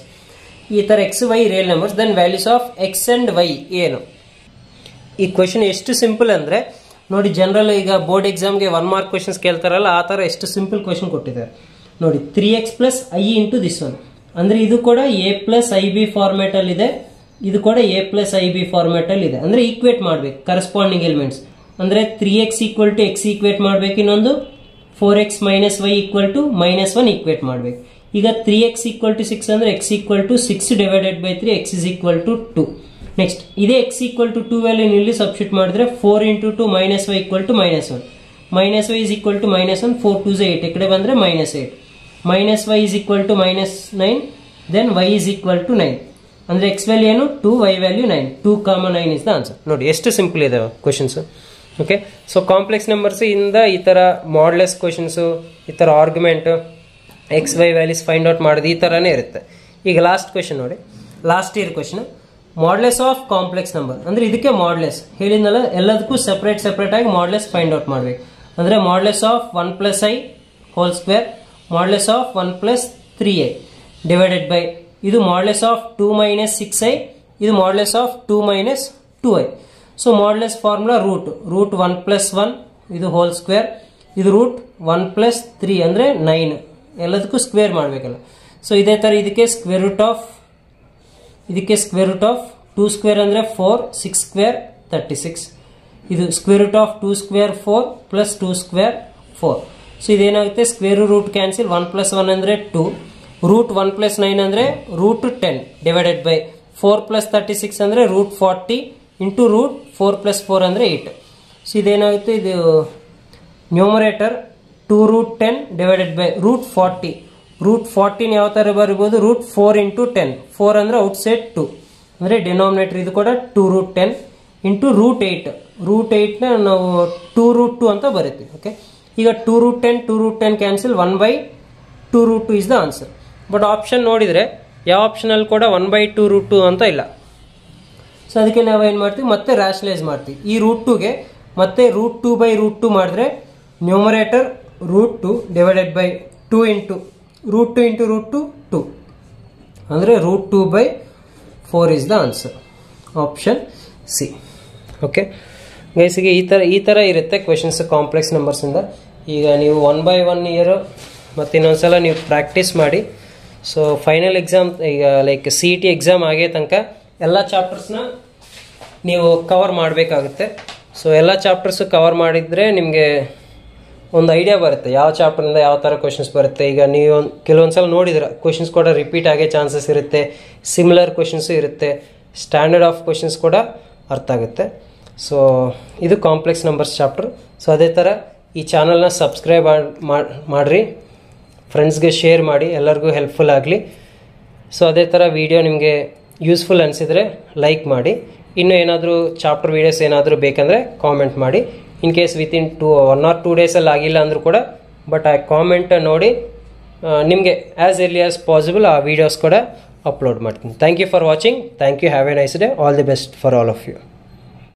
ಈ ತರ x y real numbers, then values of x and y ಏನು. ಈ ಕ್ವೆಶ್ಚನ್ ಎಷ್ಟು ಸಿಂಪಲ್ ಅಂದ್ರೆ ನೋಡಿ, ಜನರಲ್ ಈಗ ಬೋರ್ಡ್ ಎಕ್ಸಾಮ್ಗೆ 1 ಮಾರ್ಕ್ ಕ್ವೆಶ್ಚನ್ಸ್ ಕೇಳ್ತಾರಲ್ಲ, ಆ ತರ ಎಷ್ಟು ಸಿಂಪಲ್ ಕ್ವೆಶ್ಚನ್ ಕೊಟ್ಟಿದ್ದಾರೆ ನೋಡಿ. 3x + i × this one ಅಂದ್ರೆ ಇದು ಕೂಡ a + ib ಫಾರ್ಮ್ಯಾಟ್ ಅಲ್ಲಿ ಇದೆ, ಇದು ಕೂಡ a + ib ಫಾರ್ಮ್ಯಾಟ್ ಅಲ್ಲಿ ಇದೆ. ಅಂದ್ರೆ ಈಕ್ವೇಟ್ ಮಾಡ್ಬೇಕು ಕರೆಸ್ಪಾಂಡಿಂಗ್ ಎಲಿಮೆಂಟ್ಸ್. ಅಂದ್ರೆ 3x = x ಈಕ್ವೇಟ್ ಮಾಡ್ಬೇಕು, ಇನ್ನೊಂದು 4x - y = -1 ಈಕ್ವೇಟ್ ಮಾಡ್ಬೇಕು. ಈಗ 3x = 6 ಅಂದ್ರೆ x = 6 / 3 x = 2. ನೆಕ್ಸ್ಟ್ ಇದೇ x = 2 ವ್ಯಾಲ್ಯೂ ಇಲ್ಲಿ ಸಬ್ಸ್ಟಿಟ್ಯೂಟ್ ಮಾಡಿದ್ರೆ 4 × 2 - y = -1, -y = -1, 4 2s 8, ಈ ಕಡೆ ಬಂದ್ರೆ -8, -y = -9, ದೆನ್ y = 9. ಅಂದ್ರೆ x ವ್ಯಾಲ್ಯೂ ಏನು 2, y value 9, 2, 9 is the answer. ನೋಡಿ ಎಷ್ಟು ಸಿಂಪಲ್ ಇದೆ questions. Okay, so complex numbers ಇಂದ ಈ ತರ ಮಾಡ್ಲೆಸ್ ಕ್ವೆಶ್ಚನ್ಸ್, ಈ ತರ argument, x y values find out ಮಾಡೋದು, ಈ ತರನೇ ಇರುತ್ತೆ. ಈಗ ಲಾಸ್ಟ್ ಕ್ವೆಶ್ಚನ್ ನೋಡಿ, last year question. Modulus of complex number ಅಂದ್ರೆ ಇದಕ್ಕೆ ಮಾಡ್ಲೆಸ್ ಹೇಳಿದ್ನಲ್ಲ, ಎಲ್ಲದಕ್ಕೂ ಸೆಪರೇಟ್ ಆಗಿ ಮಾಡ್ಲೆಸ್ ಫೈಂಡ್ ಔಟ್ ಮಾಡ್ಬೇಕು. ಅಂದ್ರೆ modulus of 1 + i whole square, modulus of 1 + 3i / ಇದು ಮಾಡ್ಲೆಸ್ ಆಫ್ 2 - 6i, ಇದು modulus of 2 - 2i. So modulus formula root 1 + 1 ಇದು ಹೋಲ್ ಸ್ಕ್ವೇರ್, ಇದು ರೂಟ್ 1 + 3 ಅಂದ್ರೆ 9, ಎಲ್ಲದಕ್ಕೂ ಸ್ಕ್ವೇರ್ ಮಾಡ್ಬೇಕಲ್ಲ. ಸೊ ಇದೇ ತರ ಇದಕ್ಕೆ ಸ್ಕ್ವೇರ್ ರೂಟ್ ಆಫ್ 2² ಅಂದ್ರೆ 4, 6² 36, ಇದು ಸ್ಕ್ವೇರ್ ರೂಟ್ ಆಫ್ 2² 4 + 2² 4. ಸೊ ಇದೇನಾಗುತ್ತೆ, ಸ್ಕ್ವೇರ್ ರೂಟ್ ಕ್ಯಾನ್ಸಲ್, 1 + 1 ಅಂದ್ರೆ 2, ರೂಟ್ 1 + 9 ಅಂದ್ರೆ ರೂಟ್ 10 / 4 + 36 ಅಂದ್ರೆ ರೂಟ್ 40 ಇಂಟು ರೂಟ್ 4 + 4 ಅಂದ್ರೆ 8. ಸೊ ಇದೇನಾಗುತ್ತೆ, ಇದು ನ್ಯೂಮರೇಟರ್ 2√10 / ರೂಟ್ 40. ರೂಟ್ 14 ಯಾವ ತರ ಬರಬಹುದು, ರೂಟ್ 4 × 10, 4 ಅಂದ್ರೆ ಔಟ್ಸೈಡ್ 2 ಅಂದ್ರೆ ಡಿನಾಮಿನೇಟರ್ ಇದು ಕೂಡ 2√10 ಇಂಟು ರೂಟ್ 8. ರೂಟ್ 8 ನ ನಾವು 2√2 ಅಂತ ಬರೀತೀವಿ. ಓಕೆ, ಈಗ 2√10 cancel, 1/2√2 is the answer. But option ನೋಡಿದ್ರೆ ಯಾವ ಆಪ್ಷನ್ ಅಲ್ಲಿ ಕೂಡ 1/2√2 ಅಂತ ಇಲ್ಲ. ಸೊ ಅದಕ್ಕೆ ನಾವು ಏನ್ ಮಾಡ್ತೀವಿ, ಮತ್ತೆ ರ್ಯಾಷನಲೈಸ್ ಮಾಡ್ತೀವಿ. ಈ ರೂಟ್ 2ಗೆ ಮತ್ತೆ ರೂಟ್ 2/√2 ಮಾಡಿದ್ರೆ ನ್ಯೂಮರೇಟರ್ ರೂಟ್ 2 / 2 ಇಂಟು √2 into √2 2 ಅಂದರೆ √2/4 is the answer. Option c. Okay ಗೈಸಿಗೆ ಈ ಥರ ಇರುತ್ತೆ ಕ್ವೆಶನ್ಸ್ ಕಾಂಪ್ಲೆಕ್ಸ್ ನಂಬರ್ಸಿಂದ. ಈಗ ನೀವು 1 by 1 ಇಯರು ಮತ್ತು ಇನ್ನೊಂದ್ಸಲ ನೀವು ಪ್ರಾಕ್ಟೀಸ್ ಮಾಡಿ. ಸೊ ಫೈನಲ್ ಎಕ್ಸಾಮ್ ಈಗ ಲೈಕ್ CET ಎಕ್ಸಾಮ್ ಆಗೇ ತನಕ ಎಲ್ಲ ಚಾಪ್ಟರ್ಸ್ನ ನೀವು ಕವರ್ ಮಾಡಬೇಕಾಗುತ್ತೆ. ಸೊ ಎಲ್ಲ ಚಾಪ್ಟರ್ಸು ಕವರ್ ಮಾಡಿದರೆ ನಿಮಗೆ ಒಂದು ಐಡಿಯಾ ಬರುತ್ತೆ ಯಾವ ಚಾಪ್ಟರಿಂದ ಯಾವ ಥರ ಕ್ವೆಶನ್ಸ್ ಬರುತ್ತೆ. ಈಗ ನೀವು ಕೆಲವೊಂದು ಸಲ ನೋಡಿದ್ರೆ ಕ್ವೆಶನ್ಸ್ ಕೂಡ ರಿಪೀಟ್ ಆಗೋ ಚಾನ್ಸಸ್ ಇರುತ್ತೆ, ಸಿಮಿಲರ್ ಕ್ವೆಶನ್ಸು ಇರುತ್ತೆ, ಸ್ಟ್ಯಾಂಡರ್ಡ್ ಆಫ್ ಕ್ವೆಶನ್ಸ್ ಕೂಡ ಅರ್ಥ ಆಗುತ್ತೆ. ಸೊ ಇದು ಕಾಂಪ್ಲೆಕ್ಸ್ ನಂಬರ್ಸ್ ಚಾಪ್ಟರ್. ಸೊ ಅದೇ ಥರ ಈ ಚಾನಲ್ನ ಸಬ್ಸ್ಕ್ರೈಬ್ ಮಾಡಿರಿ, ಫ್ರೆಂಡ್ಸ್ಗೆ ಶೇರ್ ಮಾಡಿ, ಎಲ್ಲರಿಗೂ ಹೆಲ್ಪ್ಫುಲ್ ಆಗಲಿ. ಸೊ ಅದೇ ಥರ ವಿಡಿಯೋ ನಿಮಗೆ ಯೂಸ್ಫುಲ್ ಅನಿಸಿದರೆ ಲೈಕ್ ಮಾಡಿ. ಇನ್ನೂ ಏನಾದರೂ ಚಾಪ್ಟರ್ ವೀಡಿಯೋಸ್ ಏನಾದರೂ ಬೇಕಂದರೆ ಕಾಮೆಂಟ್ ಮಾಡಿ. ಇನ್ ಕೇಸ್ ವಿತಿನ್ 1 or 2 ಡೇಸಲ್ಲಿ ಆಗಿಲ್ಲ ಅಂದರೂ ಕೂಡ ಬಟ್ ಆ ಕಾಮೆಂಟ್ ನೋಡಿ ನಿಮಗೆ ಆ್ಯಸ್ ಎರ್ಲಿ ಆಸ್ ಪಾಸಿಬಲ್ ಆ ವೀಡಿಯೋಸ್ ಕೂಡ ಅಪ್ಲೋಡ್ ಮಾಡ್ತೀನಿ. Thank you for watching. Thank you. Have a nice day. All the best for all of you.